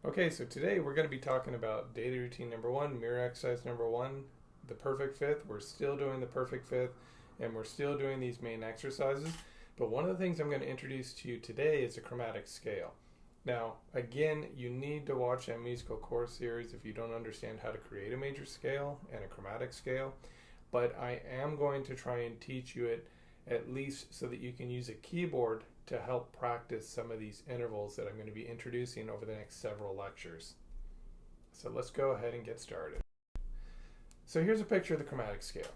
Okay, so today we're going to be talking about daily routine number one, mirror exercise number one, the perfect fifth. We're still doing the perfect fifth, and we're still doing these main exercises. But one of the things I'm going to introduce to you today is a chromatic scale. Now, again, you need to watch that musical course series if you don't understand how to create a major scale and a chromatic scale. But I am going to try and teach you it at least so that you can use a keyboard to help practice some of these intervals that I'm going to be introducing over the next several lectures. So let's go ahead and get started. So here's a picture of the chromatic scale,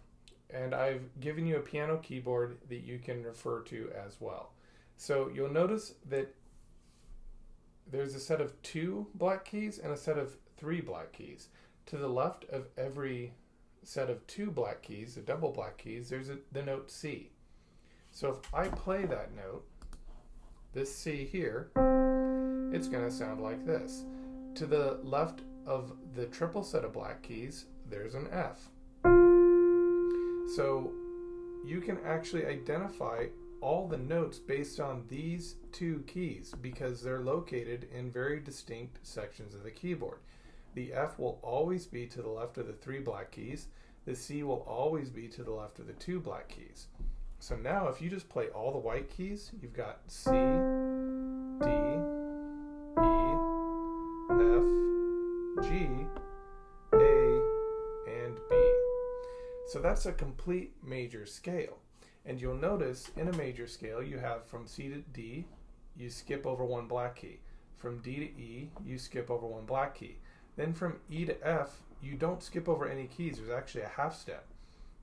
and I've given you a piano keyboard that you can refer to as well. So you'll notice that there's a set of 2 black keys and a set of 3 black keys. To the left of every set of 2 black keys, the double black keys, there's the note C. So if I play that note, this C here, it's going to sound like this. To the left of the triple set of black keys, there's an F. So you can actually identify all the notes based on these 2 keys because they're located in very distinct sections of the keyboard. The F will always be to the left of the 3 black keys. The C will always be to the left of the 2 black keys. So now if you just play all the white keys, you've got C, D, E, F, G, A, and B. So that's a complete major scale. And you'll notice in a major scale you have from C to D, you skip over 1 black key. From D to E, you skip over 1 black key. Then from E to F, you don't skip over any keys. There's actually a half step.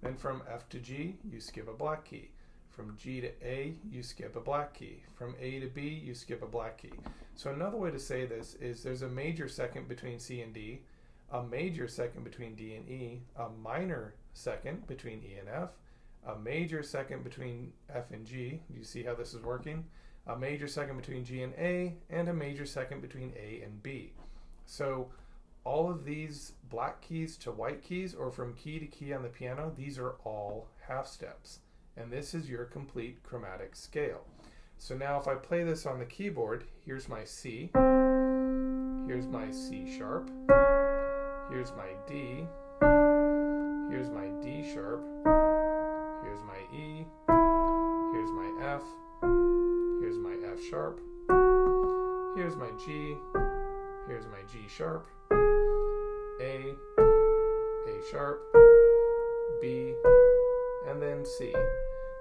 Then from F to G, you skip a black key. From G to A, you skip a black key. From A to B, you skip a black key. So another way to say this is there's a major second between C and D, a major second between D and E, a minor second between E and F, a major second between F and G. Do you see how this is working? A major second between G and A, and a major second between A and B. So all of these black keys to white keys, or from key to key on the piano, these are all half steps. And this is your complete chromatic scale. So now if I play this on the keyboard, here's my C, here's my C sharp, here's my D, here's my D sharp, here's my E, here's my F, here's my F sharp, here's my G, here's my G sharp, A sharp, B, and then C.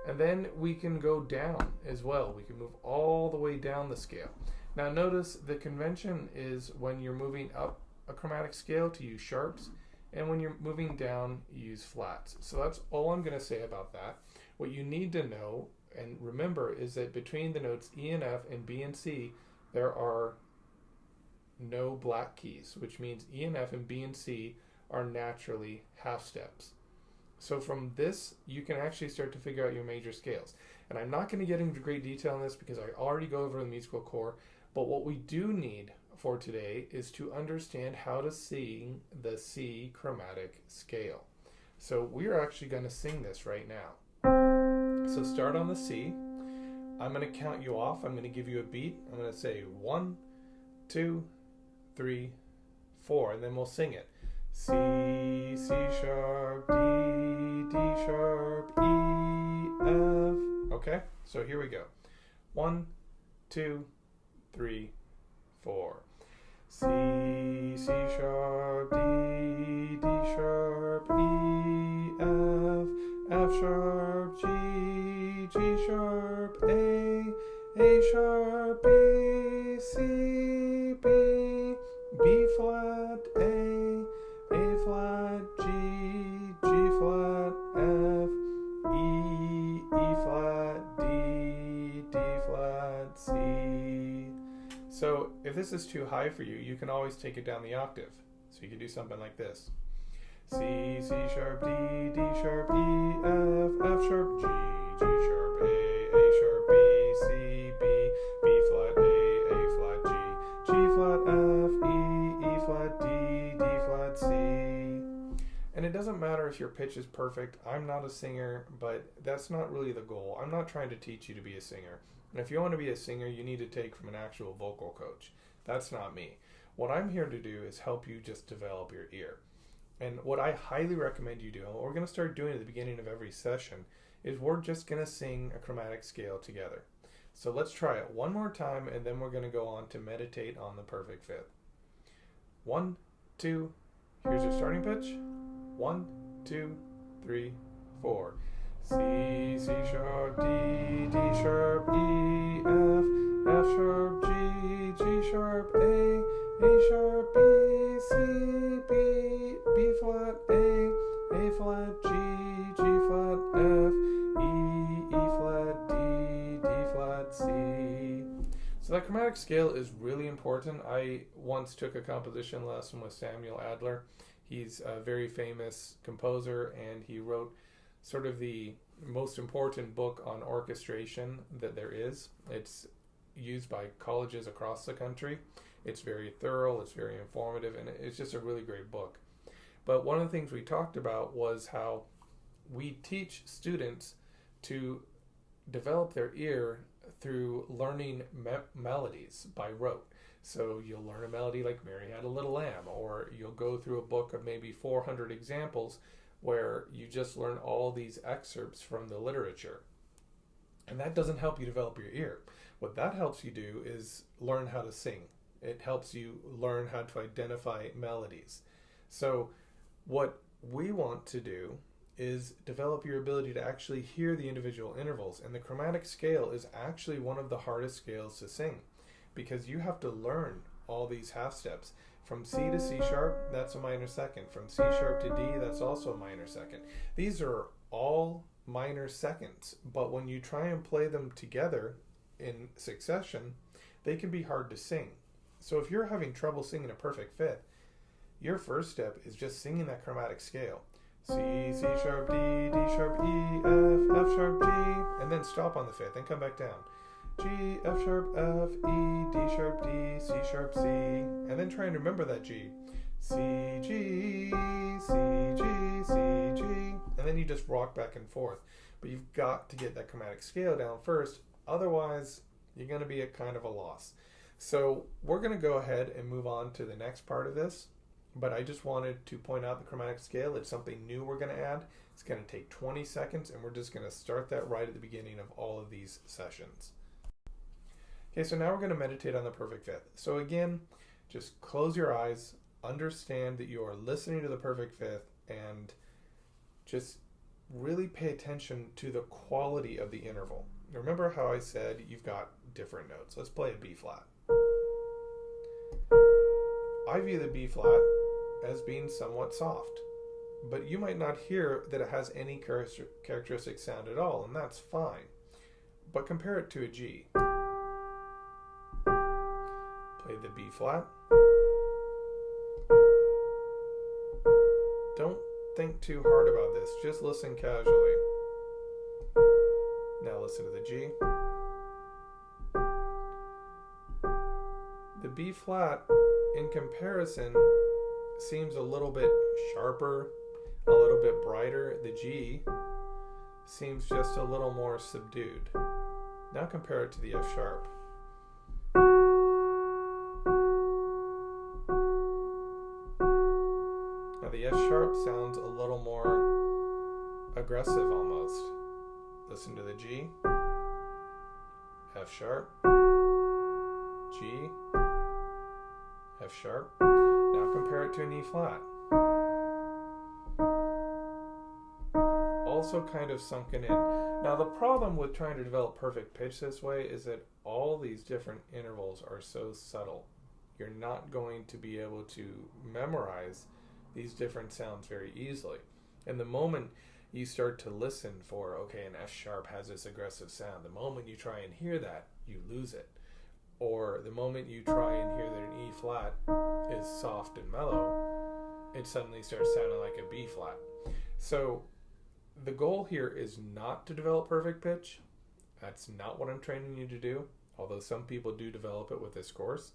And then we can go down as well. We can move all the way down the scale. Now notice the convention is when you're moving up a chromatic scale to use sharps, and when you're moving down, you use flats. So that's all I'm going to say about that. What you need to know and remember is that between the notes E and F and B and C, there are no black keys, which means E and F and B and C are naturally half steps. So from this, you can actually start to figure out your major scales. And I'm not going to get into great detail on this because I already go over the musical core, but what we do need for today is to understand how to sing the C chromatic scale. So we're actually going to sing this right now. So start on the C. I'm going to count you off. I'm going to give you a beat. I'm going to say 1, 2, 3, 4, and then we'll sing it. C, C sharp, D, D sharp, E, F. Okay, so here we go. 1, 2, 3, 4. C, C sharp, D, D sharp, E, F, F sharp, G, G sharp, A sharp, B, C, B, B flat, A flat, G, G flat, F, E flat, D flat, C. So if this is too high for you, you can always take it down the octave. So you can do something like this. C, C sharp, D, D sharp, E, F sharp, G, G sharp, A sharp, B, C, B flat, A flat, G flat, F, E flat, D flat, C. And it doesn't matter if your pitch is perfect. I'm not a singer, but that's not really the goal. I'm not trying to teach you to be a singer. And if you want to be a singer, you need to take from an actual vocal coach. That's not me. What I'm here to do is help you just develop your ear. And what I highly recommend you do, and what we're going to start doing at the beginning of every session, is we're just going to sing a chromatic scale together. So let's try it one more time, and then we're going to go on to meditate on the perfect fifth. 1, 2, here's your starting pitch. 1, 2, 3, 4. C, C sharp, D, D sharp, E, F, F sharp, G, G sharp, A sharp, B, C, B flat, A flat, G flat, F, E flat, D flat, C. So that chromatic scale is really important. I once took a composition lesson with Samuel Adler. He's a very famous composer, and he wrote sort of the most important book on orchestration that there is. It's used by colleges across the country. It's very thorough, it's very informative, and it's just a really great book. But one of the things we talked about was how we teach students to develop their ear through learning melodies by rote. So you'll learn a melody like Mary Had a Little Lamb, or you'll go through a book of maybe 400 examples where you just learn all these excerpts from the literature. And that doesn't help you develop your ear. What that helps you do is learn how to sing. It helps you learn how to identify melodies. So what we want to do is develop your ability to actually hear the individual intervals. And the chromatic scale is actually one of the hardest scales to sing, because you have to learn all these half steps. From C to C sharp, that's a minor second. From C sharp to D, that's also a minor second. These are all minor seconds, but when you try and play them together in succession, they can be hard to sing. So if you're having trouble singing a perfect fifth, your first step is just singing that chromatic scale. C, C sharp, D, D sharp, E, F, F sharp, G, and then stop on the fifth and come back down. G, F sharp, F, E, D sharp, D, C sharp, C, and then try and remember that G. C, G, C, G, C, G, and then you just rock back and forth. But you've got to get that chromatic scale down first, otherwise you're going to be at kind of a loss. So we're going to go ahead and move on to the next part of this, but I just wanted to point out the chromatic scale. It's something new we're going to add. It's going to take 20 seconds, and we're just going to start that right at the beginning of all of these sessions. Okay, so now we're going to meditate on the perfect fifth. So again, just close your eyes, understand that you are listening to the perfect fifth, and just really pay attention to the quality of the interval. Remember how I said you've got different notes. Let's play a B flat. I view the B flat as being somewhat soft, but you might not hear that it has any characteristic sound at all, and that's fine. But compare it to a G. Play the B flat. Don't think too hard about this, just listen casually. Now listen to the G. The B flat, in comparison, seems a little bit sharper, a little bit brighter. The G seems just a little more subdued. Now compare it to the F sharp. Now the F sharp sounds a little more aggressive almost. Listen to the G, F sharp, G, F sharp. Now compare it to an E flat. Also kind of sunken in. Now the problem with trying to develop perfect pitch this way is that all these different intervals are so subtle. You're not going to be able to memorize these different sounds very easily. And the moment you start to listen for, okay, an F sharp has this aggressive sound, the moment you try and hear that, you lose it. Or the moment you try and hear that an E flat is soft and mellow, it suddenly starts sounding like a B flat. So the goal here is not to develop perfect pitch. That's not what I'm training you to do, although some people do develop it with this course.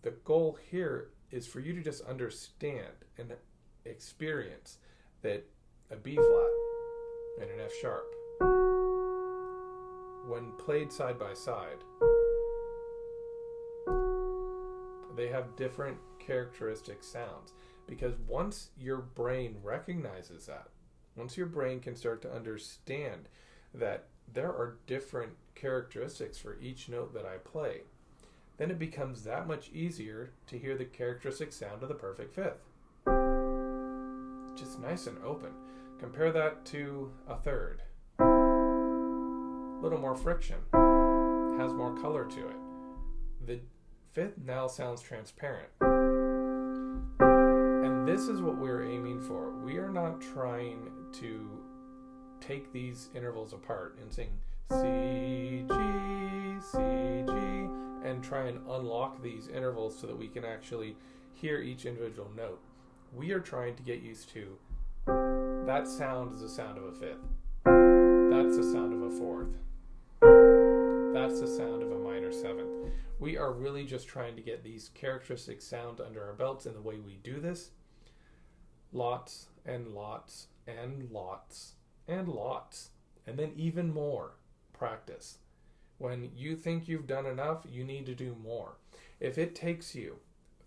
The goal here is for you to just understand and experience that a B flat and an F sharp, when played side by side, They have different characteristic sounds, because once your brain recognizes that, once your brain can start to understand that there are different characteristics for each note that I play, then it becomes that much easier to hear the characteristic sound of the perfect fifth. Just nice and open. Compare that to a third. A little more friction. Has more color to it. The fifth now sounds transparent. And this is what we're aiming for. We are not trying to take these intervals apart and sing C, G, C, G, and try and unlock these intervals so that we can actually hear each individual note. We are trying to get used to that sound is the sound of a fifth. That's the sound of a fourth. That's the sound of a minor seventh. We are really just trying to get these characteristic sounds under our belts, and the way we do this, lots and lots and lots and lots, and then even more practice. When you think you've done enough, you need to do more. If it takes you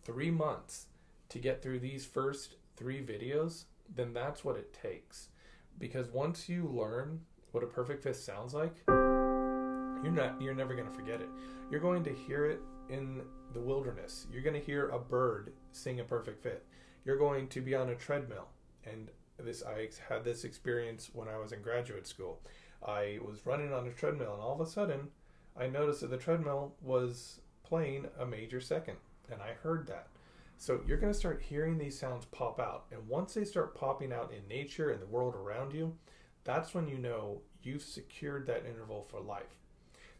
3 months to get through these first 3 videos, then that's what it takes. Because once you learn what a perfect fifth sounds like, you're never going to forget it. You're going to hear it in the wilderness. You're going to hear a bird sing a perfect fifth. You're going to be on a treadmill. And I had this experience when I was in graduate school. I was running on a treadmill, and all of a sudden I noticed that the treadmill was playing a major second, and I heard that. So you're going to start hearing these sounds pop out, and once they start popping out in nature and the world around you, that's when you know you've secured that interval for life.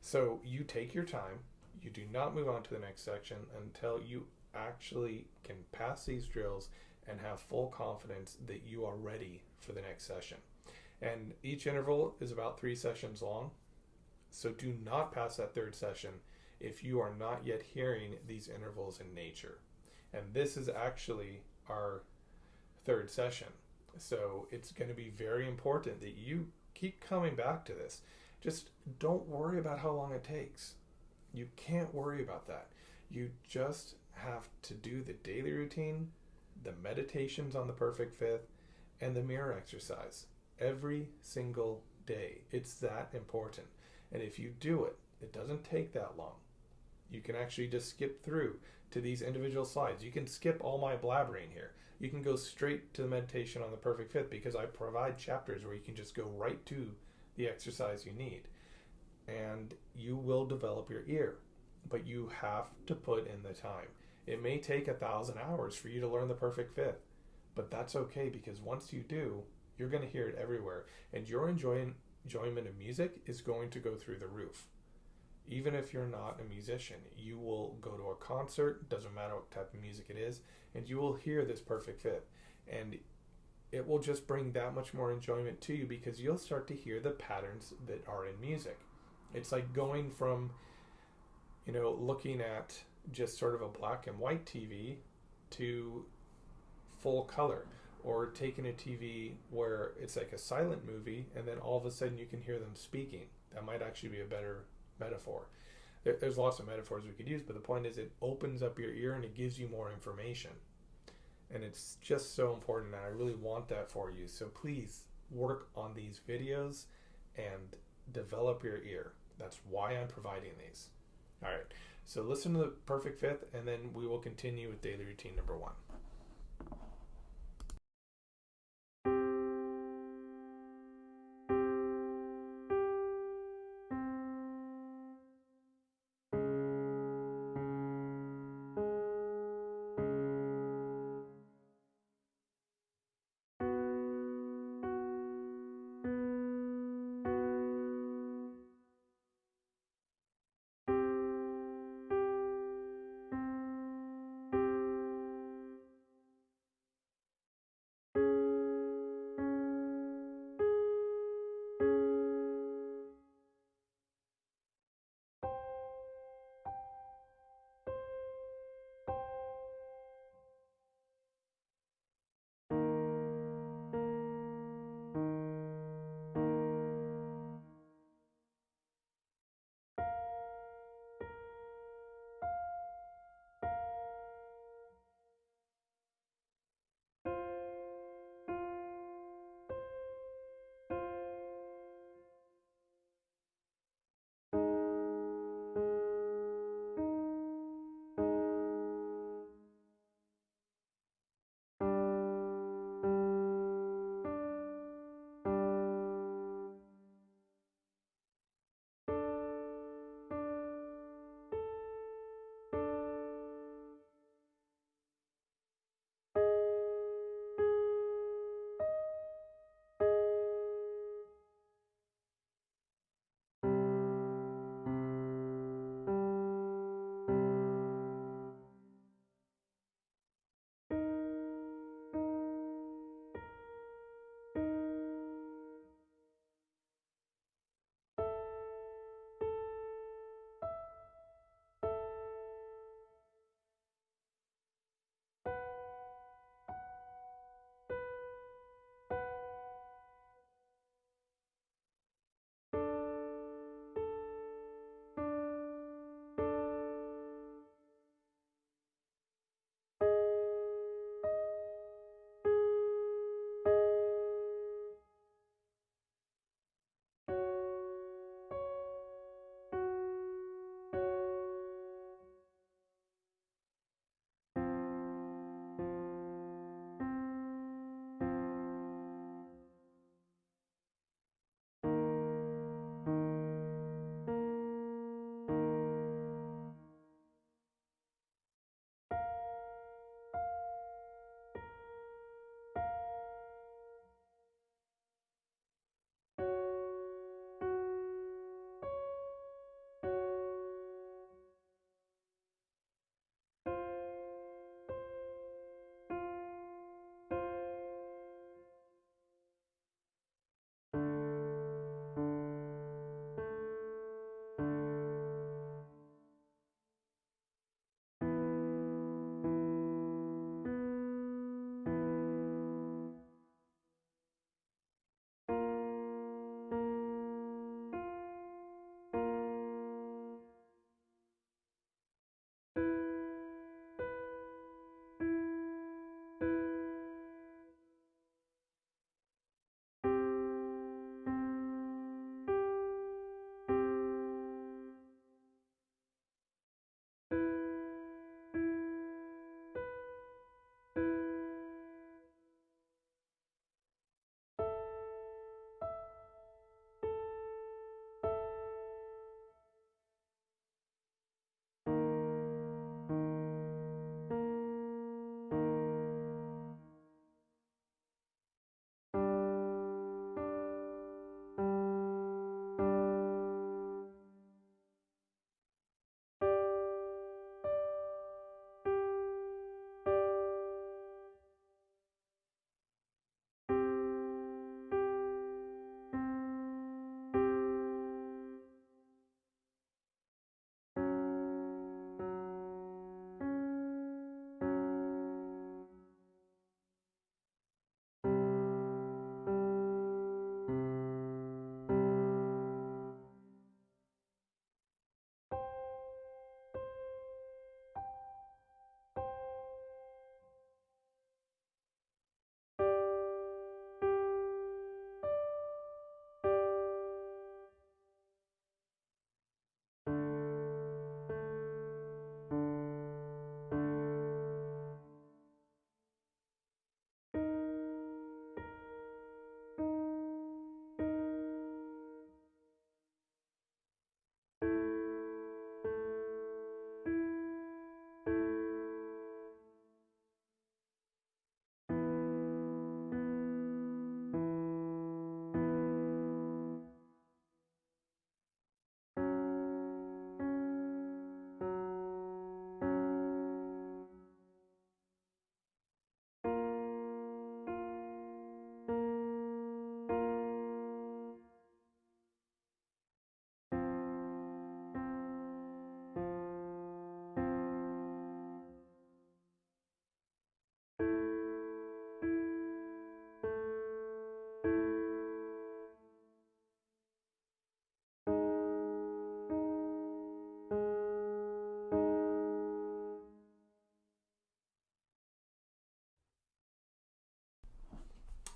So you take your time. You do not move on to the next section until you actually can pass these drills and have full confidence that you are ready for the next session. And each interval is about 3 sessions long. So do not pass that 3rd session if you are not yet hearing these intervals in nature. And this is actually our 3rd session. So it's going to be very important that you keep coming back to this. Just don't worry about how long it takes. You can't worry about that. You just have to do the daily routine, the meditations on the perfect fifth, and the mirror exercise every single day. It's that important. And if you do it, it doesn't take that long. You can actually just skip through to these individual slides. You can skip all my blabbering here. You can go straight to the meditation on the perfect fifth, because I provide chapters where you can just go right to the exercise you need. And you will develop your ear, but you have to put in the time. It may take 1,000 hours for you to learn the perfect fifth, but that's okay, because once you do, you're going to hear it everywhere, and your enjoyment of music is going to go through the roof. Even if you're not a musician, you will go to a concert, doesn't matter what type of music it is, and you will hear this perfect fifth. And it will just bring that much more enjoyment to you, because you'll start to hear the patterns that are in music. It's like going from, looking at just sort of a black and white TV to full color, or taking a TV where it's like a silent movie and then all of a sudden you can hear them speaking. That might actually be a better metaphor. There's lots of metaphors we could use, but the point is it opens up your ear and it gives you more information. And it's just so important, and I really want that for you. So please work on these videos and develop your ear. That's why I'm providing these. All right, so listen to the perfect fifth, and then we will continue with daily routine number 1.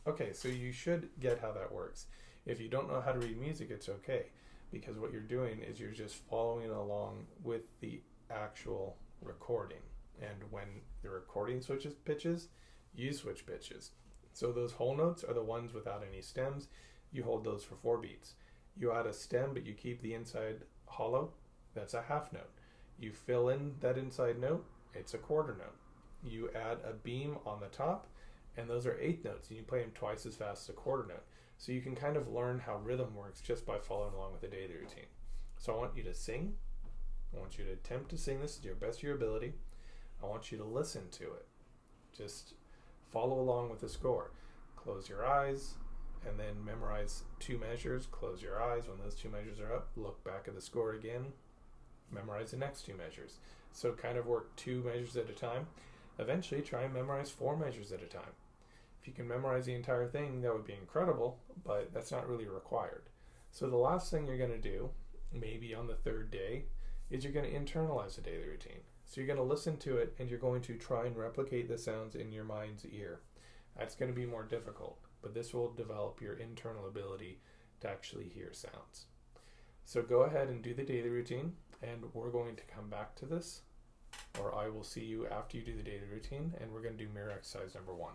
Okay, so you should get how that works. If you don't know how to read music, it's okay, because what you're doing is you're just following along with the actual recording. And when the recording switches pitches, you switch pitches. So those whole notes are the ones without any stems. You hold those for 4 beats. You add a stem, but you keep the inside hollow. That's a half note. You fill in that inside note, it's a quarter note. You add a beam on the top, and those are 8th notes, and you play them twice as fast as a quarter note. So you can kind of learn how rhythm works just by following along with the daily routine. So I want you to sing. I want you to attempt to sing this to your best of your ability. I want you to listen to it. Just follow along with the score. Close your eyes, and then memorize 2 measures. Close your eyes. When those 2 measures are up, look back at the score again. Memorize the next 2 measures. So kind of work 2 measures at a time. Eventually try and memorize 4 measures at a time. If you can memorize the entire thing, that would be incredible, but that's not really required. So the last thing you're going to do, maybe on the 3rd day, is you're going to internalize the daily routine. So you're going to listen to it, and you're going to try and replicate the sounds in your mind's ear. That's going to be more difficult, but this will develop your internal ability to actually hear sounds. So go ahead and do the daily routine, and we're going to come back to this, or I will see you after you do the daily routine, and we're going to do mirror exercise number 1.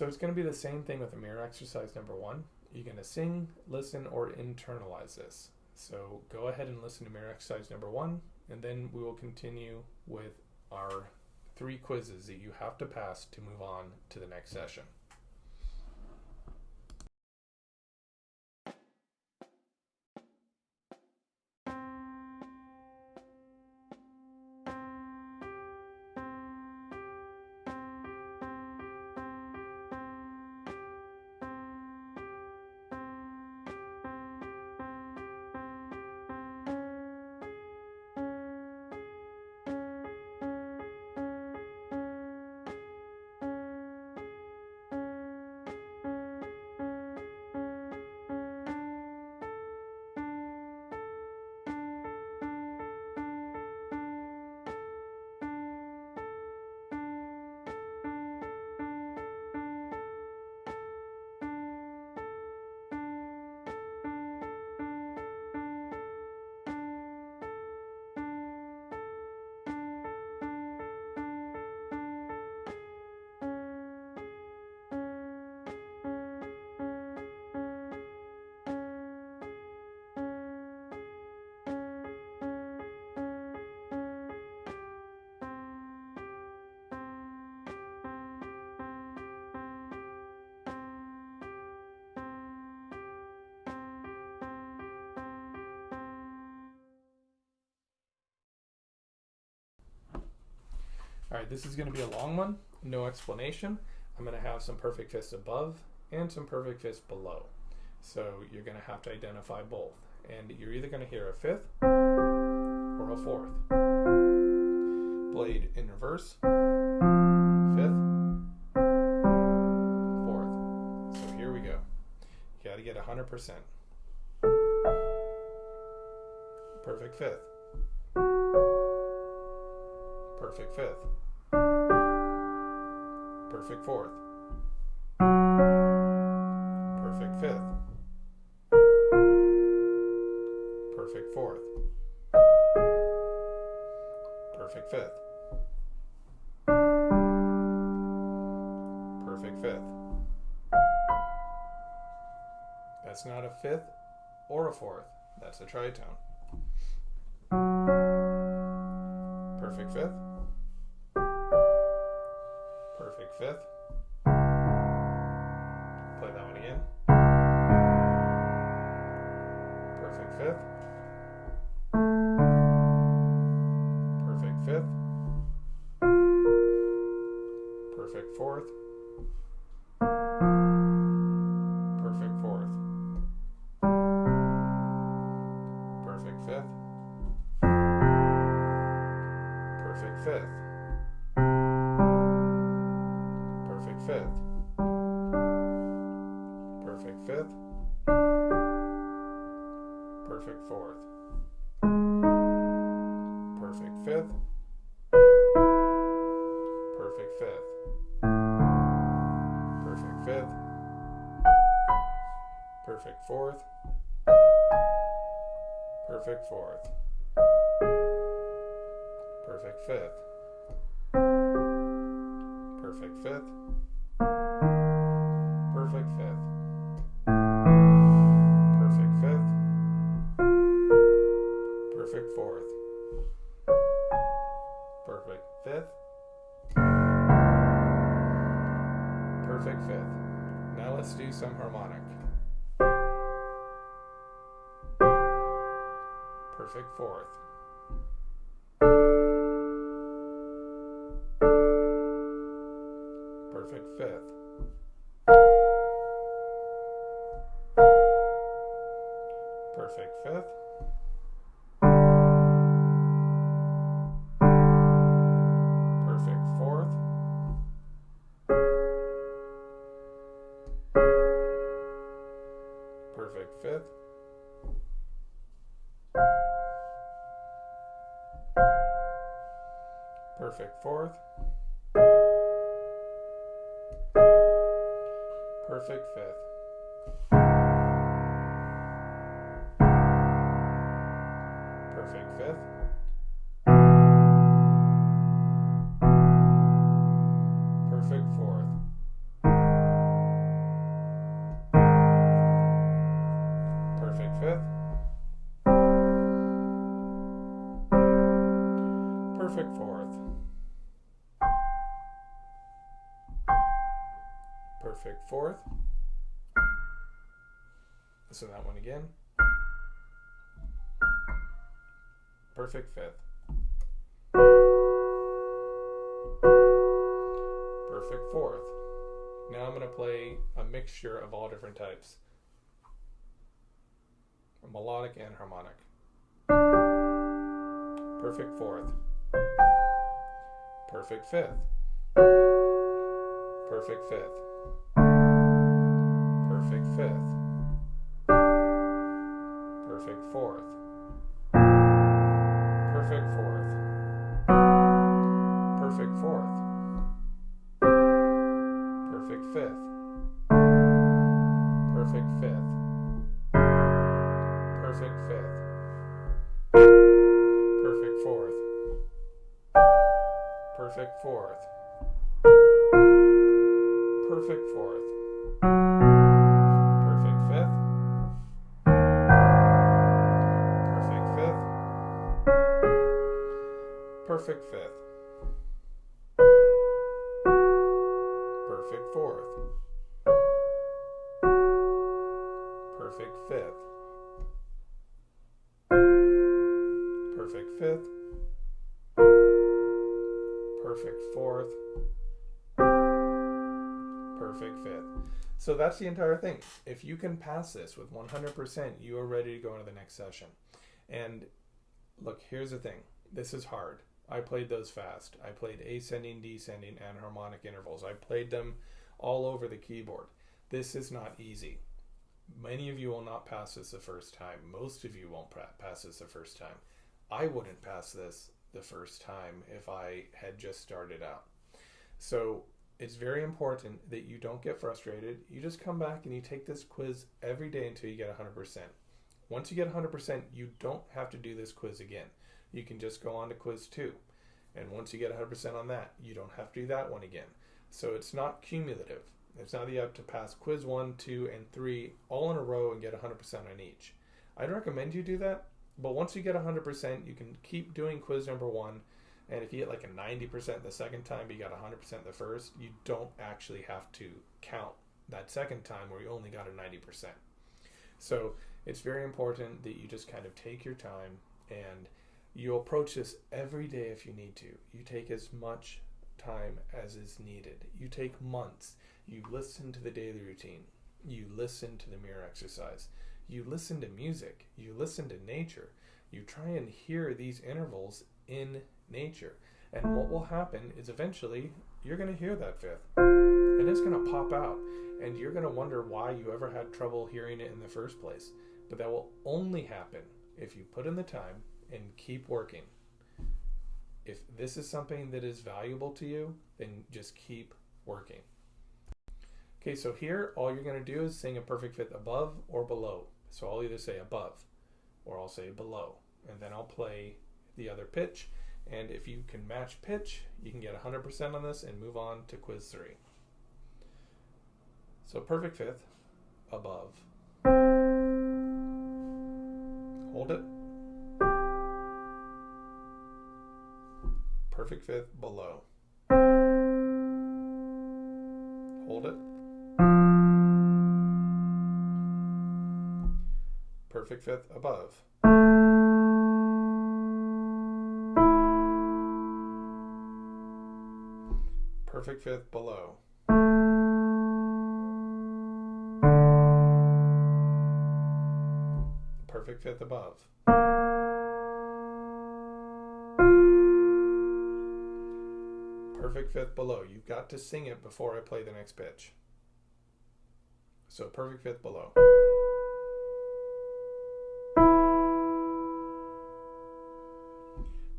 So it's going to be the same thing with the mirror exercise number 1. You're going to sing, listen, or internalize this. So go ahead and listen to mirror exercise number 1, and then we will continue with our 3 quizzes that you have to pass to move on to the next session. All right, this is going to be a long one, no explanation. I'm going to have some perfect fifths above and some perfect fifths below. So you're going to have to identify both. And you're either going to hear a fifth or a fourth. Played in reverse, fifth, fourth. So here we go. You got to get 100%. Perfect fifth. Perfect fifth. Perfect fourth. Perfect fifth. Perfect fourth. Perfect fifth. Perfect fifth. That's not a fifth or a fourth. That's a tritone. Perfect fifth. Perfect fifth. Play that one again. Perfect fifth. Perfect fifth. Perfect fourth. Perfect fourth. Perfect fifth. Perfect fifth. Perfect fifth. Perfect fifth. Perfect fourth. Perfect fifth. Perfect fifth. Perfect fifth. Perfect fourth. Perfect fourth. Perfect fifth. Perfect fifth. Perfect fifth. Perfect fifth. Perfect fourth. Perfect fifth. Perfect fifth. Now let's do some harmonic. Perfect fourth. Perfect fifth. Perfect fifth. Perfect fourth. Perfect fifth. Perfect fourth. Perfect fifth. Perfect fifth. Perfect fourth. perfect fifth, perfect fourth, perfect fourth. So that one again. Perfect fifth. Perfect fourth. Now I'm going to play a mixture of all different types. Melodic and harmonic. Perfect fourth. Perfect fifth. Perfect fifth. Perfect fifth. Perfect fourth. Perfect fourth. Perfect fourth. Perfect fifth. Perfect fifth. Perfect fifth. Perfect fourth. Perfect fourth. Perfect fourth. Perfect fifth. Perfect fifth. Perfect fifth. Perfect fourth. Perfect fifth. Perfect fifth. Perfect fourth. Perfect fifth. So that's the entire thing. If you can pass this with 100%, you are ready to go into the next session. And look, here's the thing. This is hard. I played those fast. I played ascending, descending, and harmonic intervals. I played them all over the keyboard. This is not easy. Many of you will not pass this the first time. Most of you won't pass this the first time. I wouldn't pass this the first time if I had just started out. So it's very important that you don't get frustrated. You just come back and you take this quiz every day until you get 100%. Once you get 100%, you don't have to do this quiz again. You can just go on to quiz 2. And once you get 100% on that, you don't have to do that one again. So it's not cumulative. It's not that you have to pass quiz 1, 2, and 3 all in a row and get 100% on each. I'd recommend you do that, but once you get 100%, you can keep doing quiz number 1, and if you get like a 90% the second time, but you got 100% the first, you don't actually have to count that second time where you only got a 90%. So it's very important that you just kind of take your time, and you approach this every day if you need to. You take as much time as is needed. You take months. You listen to the daily routine. You listen to the mirror exercise. You listen to music. You listen to nature. You try and hear these intervals in nature. And what will happen is eventually you're going to hear that fifth. And it's going to pop out. And you're going to wonder why you ever had trouble hearing it in the first place. But that will only happen if you put in the time and keep working. If this is something that is valuable to you, then just keep working. Okay, so here all you're going to do is sing a perfect fifth above or below. So I'll either say above or I'll say below. And then I'll play the other pitch. And if you can match pitch, you can get 100% on this and move on to quiz 3. So perfect fifth, above. Hold it. Perfect fifth, below. Hold it. Perfect fifth, above. Perfect fifth, below. Perfect fifth, above. Perfect fifth, below. You've got to sing it before I play the next pitch. So perfect fifth, below.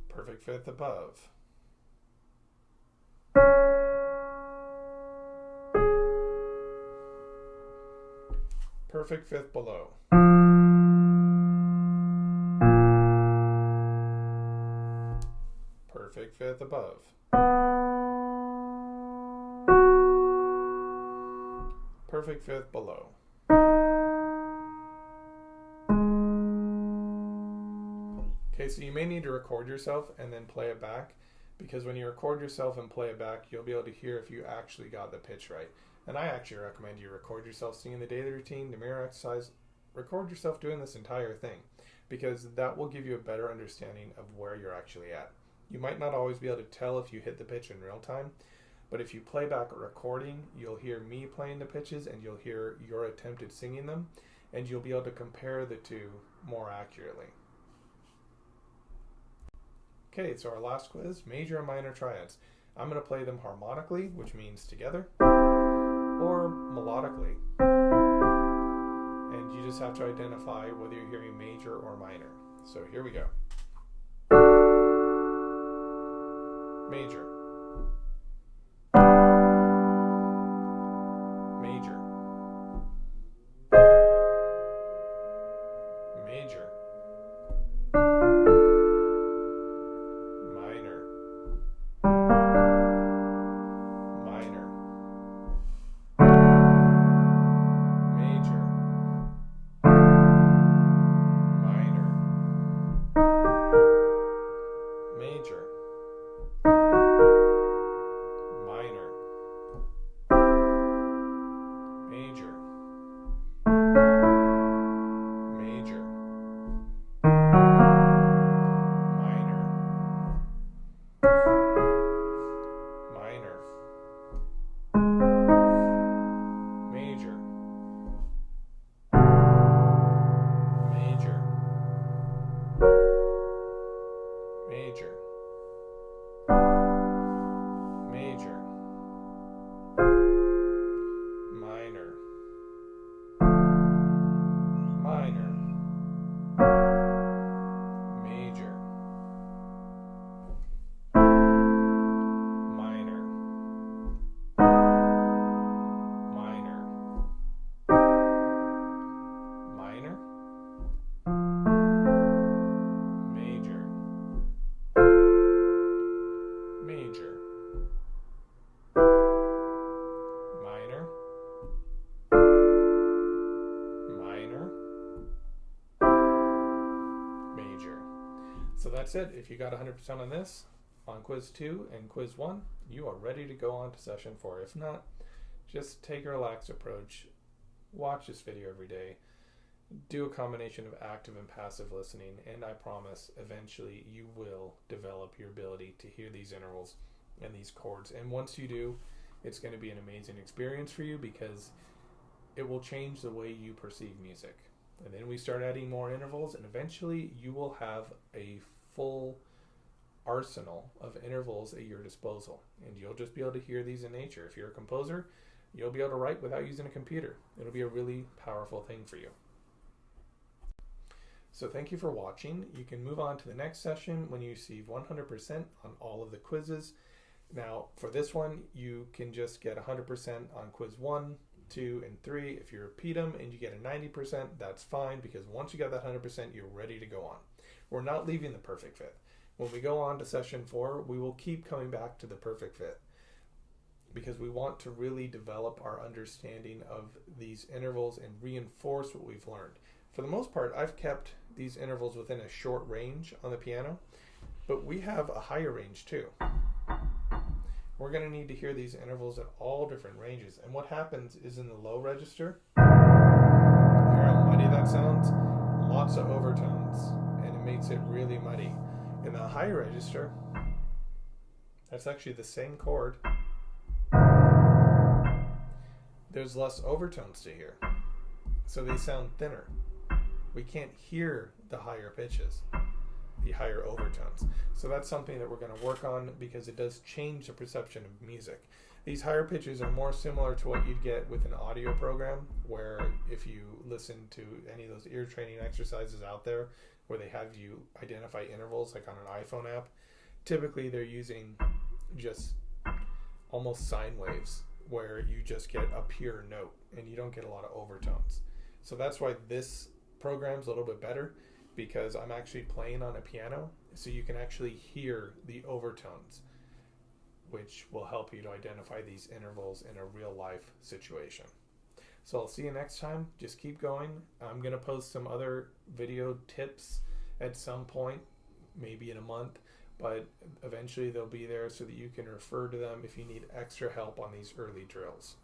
Perfect fifth, above. Perfect fifth, below. Perfect fifth, above. Perfect fifth, below. Okay, so you may need to record yourself and then play it back, because when you record yourself and play it back, you'll be able to hear if you actually got the pitch right. And I actually recommend you record yourself singing the daily routine, the mirror exercise. Record yourself doing this entire thing, because that will give you a better understanding of where you're actually at. You might not always be able to tell if you hit the pitch in real time, but if you play back a recording, you'll hear me playing the pitches and you'll hear your attempt at singing them, and you'll be able to compare the two more accurately. Okay, so our last quiz, major and minor triads. I'm going to play them harmonically, which means together, or melodically. And you just have to identify whether you're hearing major or minor. So here we go. Major. Major. Major. Minor. Minor. Major. Minor. Major. Minor. Major. Major. Minor. Minor. Major. Major. Major. Major. Minor. Minor. Major. Minor. Minor. Minor. Major. Major. Minor. Minor. Major. So that's it. If you got 100% on this, on quiz 2 and quiz 1, you are ready to go on to session 4. If not, just take a relaxed approach. Watch this video every day. Do a combination of active and passive listening, and I promise eventually you will develop your ability to hear these intervals and these chords. And once you do, it's going to be an amazing experience for you, because it will change the way you perceive music. And then we start adding more intervals, and eventually you will have a full arsenal of intervals at your disposal, and you'll just be able to hear these in nature. If you're a composer, you'll be able to write without using a computer. It'll be a really powerful thing for you. So thank you for watching. You can move on to the next session when you receive 100% on all of the quizzes. Now, for this one, you can just get 100% on quiz 1, 2, and 3. If you repeat them and you get a 90%, that's fine, because once you got that 100%, you're ready to go on. We're not leaving the perfect fit. When we go on to session 4, we will keep coming back to the perfect fit, because we want to really develop our understanding of these intervals and reinforce what we've learned. For the most part, I've kept these intervals within a short range on the piano, but we have a higher range too. We're going to need to hear these intervals at all different ranges. And what happens is, in the low register, hear how muddy that sounds? Lots of overtones, and it makes it really muddy. In the high register, that's actually the same chord. There's less overtones to hear, so they sound thinner. We can't hear the higher pitches, the higher overtones. So that's something that we're going to work on, because it does change the perception of music. These higher pitches are more similar to what you'd get with an audio program, where if you listen to any of those ear training exercises out there where they have you identify intervals, like on an iPhone app, typically they're using just almost sine waves, where you just get a pure note and you don't get a lot of overtones. So that's why this program's a little bit better, because I'm actually playing on a piano, so you can actually hear the overtones, which will help you to identify these intervals in a real life situation. So I'll see you next time. Just keep going. I'm going to post some other video tips at some point maybe in a month, but eventually they'll be there so that you can refer to them if you need extra help on these early drills.